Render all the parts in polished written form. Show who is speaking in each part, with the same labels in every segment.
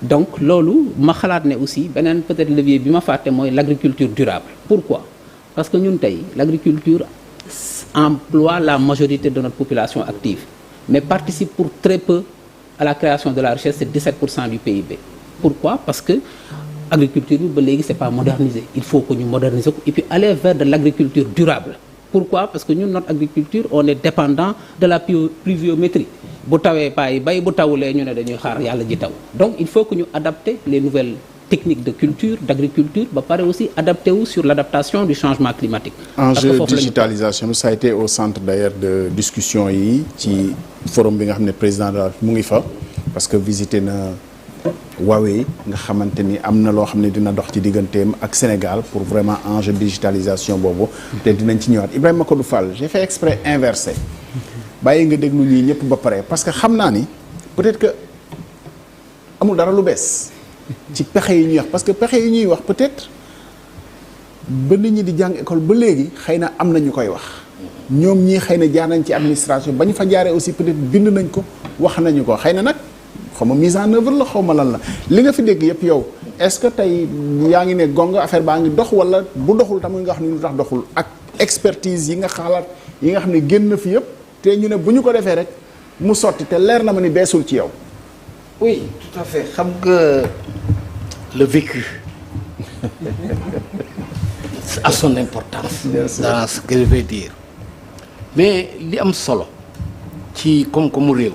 Speaker 1: donc loolu ma xalaat ne aussi beneen peut-être levier bi ma fàtte mooy l'agriculture durable. Pourquoi? Parce que ñun tey l'agriculture emploie la majorité de notre population active mais participe pour très peu à la création de la richesse. C'est 17% du PIB. Pourquoi? Parce que agriculture bi ba léegi c'est pas modernisé. Il faut que ñu moderniser ko et puis aller vers de l'agriculture durable. Pourquoi? Parce que ñun notre agriculture on est dépendant de la pluviométrie. Bu tawee payi bay bu tawulee ñu ne dañuy xaar yàlla ji taw. Donc il faut que ñu adapter les nouvelles techniques de culture, d'agriculture, ba pare aussi adapté wu sur l'adaptation du changement climatique.
Speaker 2: Enjeu digitalisation ça a été au centre d'ailleurs de discussion yi ci forum bi nga xam ne président de la mu ngi fa parce que visité na Huawei nga xamante ni am na loo xam ne dina dox ci digganteem ak Sénégal pour vraiment enjeu digitalisation boobu te dinañ ci ñëwaat. Ibrahima Codou Fall j'ai fait exprès inversé bàyyi nga déglu lii ñëpp ba pare parce que xam naa ni peut-être que amul dara lu bees ci pexe yi ñuy wax parce que pexe yi ñuy wax peut-être ba nit ñi di jàng école ba léegi xëy na am na ñu koy wax ñoom ñii xëy na jaar nañ ci administration ba ñu fa jaaree aussi peut-être bind nañ ko wax nañu ko xëy na nag xaw ma mise en œuvre la xaw ma lan la li nga fi dégg yëpp yow est-ce que tey yaa ngi ne gong affaire baa ngi dox wala bu doxul tamit nga xam ne lu tax doxul ak expertise yi nga xalaat yi nga xam ne génn na fi yëpp te ñu ne bu ñu ko defee rek mu sotti te leer na ma ni beesul ci yow.
Speaker 3: Oui, tout à fait. Xam nga le vécu a son importance dans ce que je vais dire. Mais li am solo ci koom-koomu réew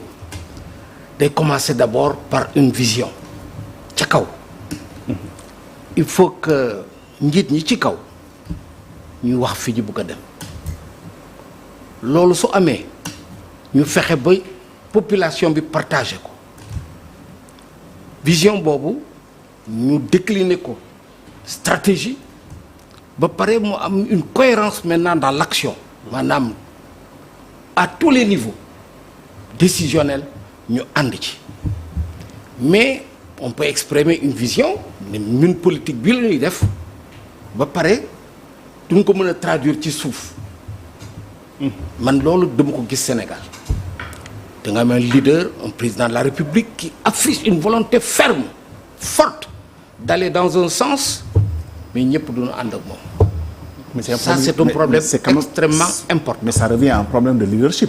Speaker 3: day commencer d'abord par une vision ca kaw. Il faut que njiit ñi ci kaw ñuy wax fi ñu bëgg a dem loolu su amee ñu fexe ba population bi partagé ko vision boobu ñu décliner ko stratégie ba pare mu am une cohérence maintenant dans l'action maanaam à tous les niveaux décisionnels ñu ànd ci mais on peut exprimer une vision ne ñun politique bi la ñuy def ba pare duñ ko mën a traduire ci suuf man loolu dama ko gis Sénégal da nga am un leader un président de la République qui affiche une volonté ferme forte d'aller dans un sens mais ñëpp duñu ànd ak moom.
Speaker 2: Mais
Speaker 3: ça c'est un problème extrêmement important.
Speaker 2: Mais ça revient à un problème de leadership.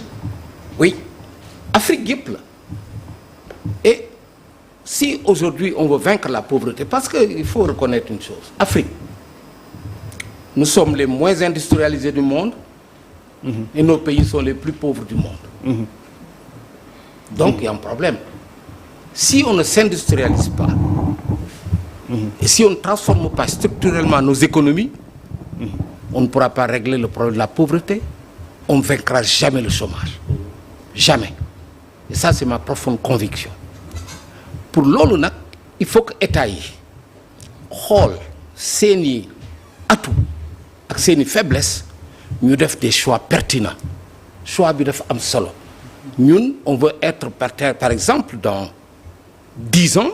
Speaker 3: Oui, Afrique yëpp la et si aujourd'hui on veut vaincre la pauvreté parce que il faut reconnaître une chose Afrique nous sommes les moins industrialisés du monde et nos pays sont les plus pauvres du monde. Donc il y a un problème. Si on ne s'industrialise pas et si on ne transforme pas structurellement nos économies, on ne pourra pas régler le problème de la pauvreté, on ne vaincra jamais le chômage. Jamais. Et ça c'est ma profonde conviction. Pour loolu nag il faut que État yi xool seeni atout ak seeni faiblesse ñu def des choix pertinents choix bi dafa am solo ñun on veut être par exemple dans 10 ans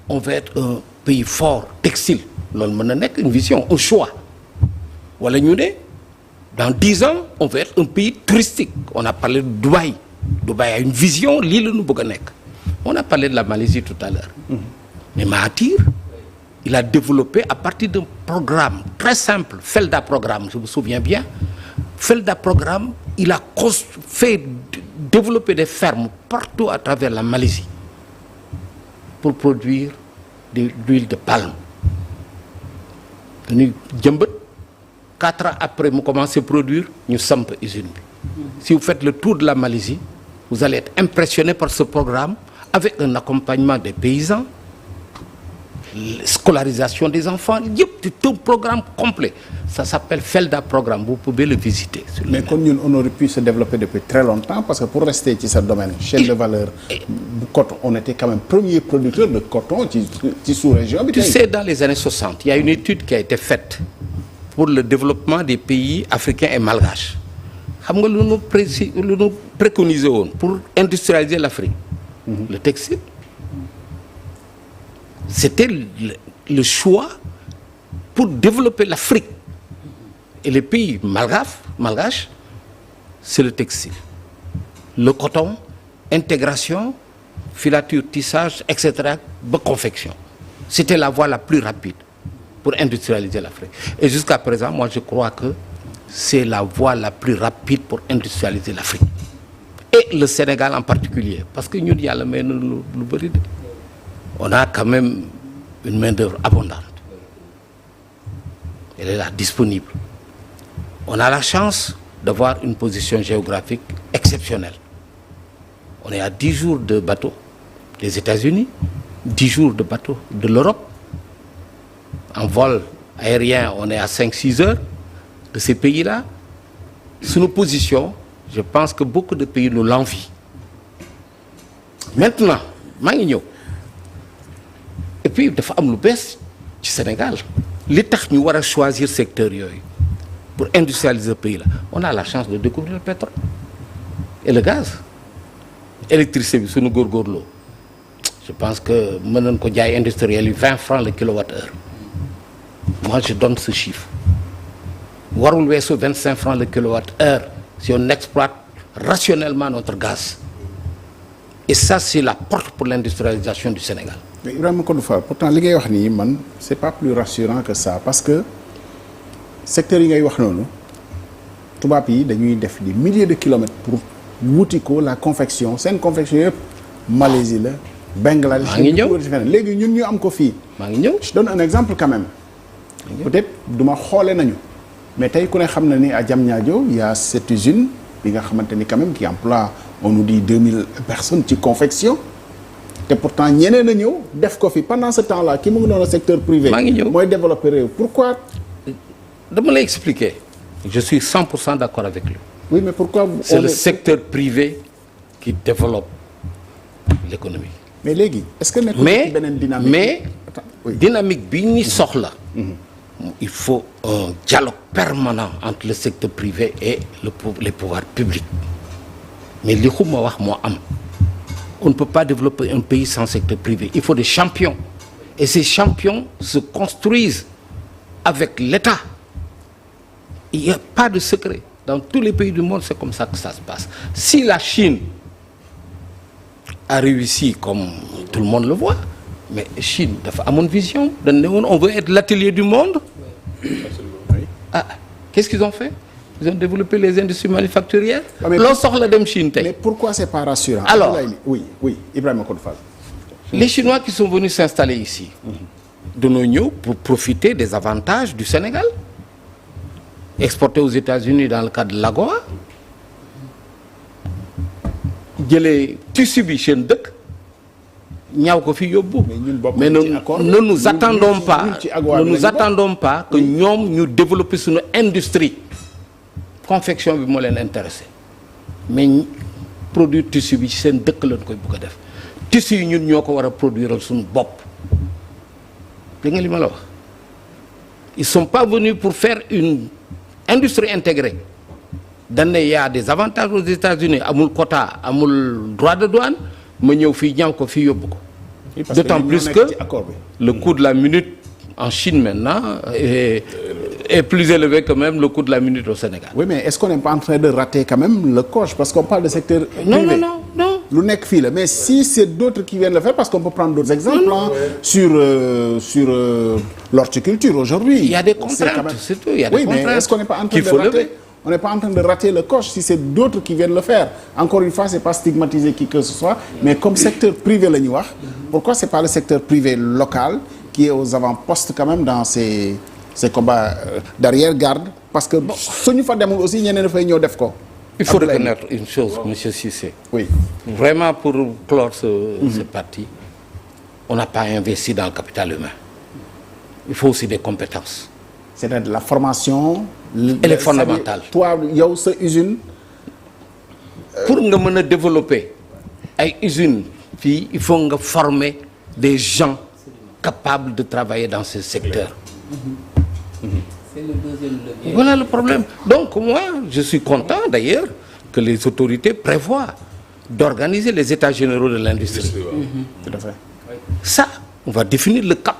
Speaker 3: on veut être un pays fort textile loolu mën na nekk une vision un choix wala ñu ne dans 10 ans on veut être un pays touristique on a parlé de Dubaï Dubaï a une vision lii la ñu bëgg a nekk on a parlé de la Malaisie tout à l'heure mais Mahathir il a développé à partir d'un programme très simple Felda programme je me souviens bien Felda programme il a fait développer des fermes partout à travers la Malaisie pour produire de l'huile de palme dañuy jëmbat 4 ans après mu commencé produire ñu samp usine bi si vous faites le tour de la Malaisie vous allez être impressionné par ce programme avec un accompagnement des paysans scolarisation des enfants yëpp c'est un programme complet ça s'appelle Felda programme vous pouvez le visiter
Speaker 2: mais kon ñun on aurait pu se développer depuis très longtemps parce que pour rester ci sa domaine chaîne de valeur bu coton on était quand même premier producteur de coton ci sous-région bi
Speaker 3: tu sais dans les années 60 il y a une étude qui a été faite pour le développement des pays africains et malgaches xam nga lu ñu préconiser woon pour industrialiser l'Afrique le textile c'était le choix pour développer l'Afrique et les pays malgaches c'est le textile le coton intégration filature, tissage, etc., de confection. C'était la voie la plus rapide pour industrialiser l'Afrique. Et jusqu'à présent, moi, je crois que c'est la voie la plus rapide pour industrialiser l'Afrique. Et le Sénégal en particulier. Parce que nous, on a quand même une main-d'œuvre abondante. Elle est là, disponible. On a la chance d'avoir une position géographique exceptionnelle. On est à 10 jours de bateau des États-Unis, 10 jours de bateau de l'Europe. En vol aérien, on est à 5-6 heures de ces pays-là. Sous nos positions, je pense que beaucoup de pays nous l'envient. Maintenant, Magno. Et puis, il faut que du Sénégal. L'État nous a choisir ce secteur pour industrialiser le pays. On a la chance de découvrir le pétrole et le gaz. L'électricité, c'est nous gorgorlo. Je pense que maintenant qu'on a industriel 20 francs le kilowattheure. Moi, je donne ce chiffre. Warul 25 francs le kilowattheure si on exploite rationnellement notre gaz. Et ça, c'est la porte pour l'industrialisation du Sénégal.
Speaker 2: Mais Ibrahima Kodoufa, pourtant, ce que vous dites, ce n'est pas plus rassurant que ça. Parce que le secteur que vous dites, tout le pays, ils font des milliers de kilomètres pour Moutiko, la confection. C'est une confection, Malaisie, Bangladesh. Je donne un exemple quand même. Peut-être que je ne sais pas. Mais si vous savez qu'à Diamniadio, il y a cette usine qui emploie, on nous dit, 2000 personnes qui confection. Et pourtant, il y a des gens qui pendant ce temps-là, qui sont dans le secteur privé, moi développer. Pourquoi?
Speaker 3: Je vais l'expliquer. Je suis 100% d'accord avec lui.
Speaker 2: Oui, mais pourquoi
Speaker 3: c'est le secteur privé qui développe l'économie.
Speaker 2: Mais Légui, est-ce que
Speaker 3: une dynamique? Mais dynamique bini là. Il faut un dialogue permanent entre le secteur privé et les pouvoirs publics. Mais on ne peut pas développer un pays sans secteur privé. Il faut des champions. Et ces champions se construisent avec l'État. Il n'y a pas de secret. Dans tous les pays du monde, c'est comme ça que ça se passe. Si la Chine a réussi, comme tout le monde le voit, mais Chine, à mon vision, on veut être l'atelier du monde. Ah, qu'est-ce qu'ils ont fait? Ils ont développé les industries manufacturières.
Speaker 2: Mais pourquoi c'est pas rassurant?
Speaker 3: Alors,
Speaker 2: oui, Ibrahima Kodoufa.
Speaker 3: Les Chinois qui sont venus s'installer ici, de nos pour profiter des avantages du Sénégal, exportés aux États-Unis dans le cadre de l'AGOA, les tissus bichens mais ne nous attendons pas que nous développions une industrie. Confection bi mo len intéressé mais produire tissu bi ci sen dëkk lañ koy bëgg def tissu yi ñun ñoko wara produire suñu bop da nga li ma la wax ils sont pas venus pour faire une industrie intégrée dañ y a des avantages aux États-Unis amul quota amul droit de douane ma ñëw fi ñaw ko fi yobbu ko d'autant plus que le coût de la minute en Chine maintenant est plus élevé que même le coût de la minute au Sénégal.
Speaker 2: Oui, mais est-ce qu'on n'est pas en train de rater quand même le coche? Parce qu'on parle de secteur privé.
Speaker 3: Non.
Speaker 2: Mais si c'est d'autres qui viennent le faire, parce qu'on peut prendre d'autres exemples sur l'horticulture aujourd'hui.
Speaker 3: Il y a des contraintes, c'est tout. Il y a des contraintes
Speaker 2: mais est-ce qu'on n'est pas en train de rater? On n'est pas en train de rater le coche si c'est d'autres qui viennent le faire. Encore une fois, ce n'est pas stigmatiser qui que ce soit, mais comme secteur privé, pourquoi ce n'est pas le secteur privé local qui est aux avant-postes quand même dans ces combats d'arrière-garde? Parce que si nous faisons aussi,
Speaker 3: il faut reconnaître une chose, M. Cissé.
Speaker 2: Oui.
Speaker 3: Vraiment, pour clore cette partie, on n'a pas investi dans le capital humain. Il faut aussi des compétences.
Speaker 2: C'est-à-dire la formation.
Speaker 3: Elle est fondamentale.
Speaker 2: Toi, il y a aussi une usine.
Speaker 3: Pour nous développer une usine, il faut former des gens capables de travailler dans ce secteur.
Speaker 1: C'est le deuxième levier.
Speaker 3: Voilà le problème. Donc moi, je suis content d'ailleurs que les autorités prévoient d'organiser les états généraux de l'industrie.
Speaker 2: Tout à fait.
Speaker 3: Ça, on va définir le cap.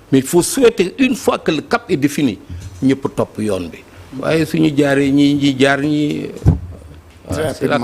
Speaker 3: Mais il faut souhaiter, une fois que le cap est défini, nous peut top yon bi.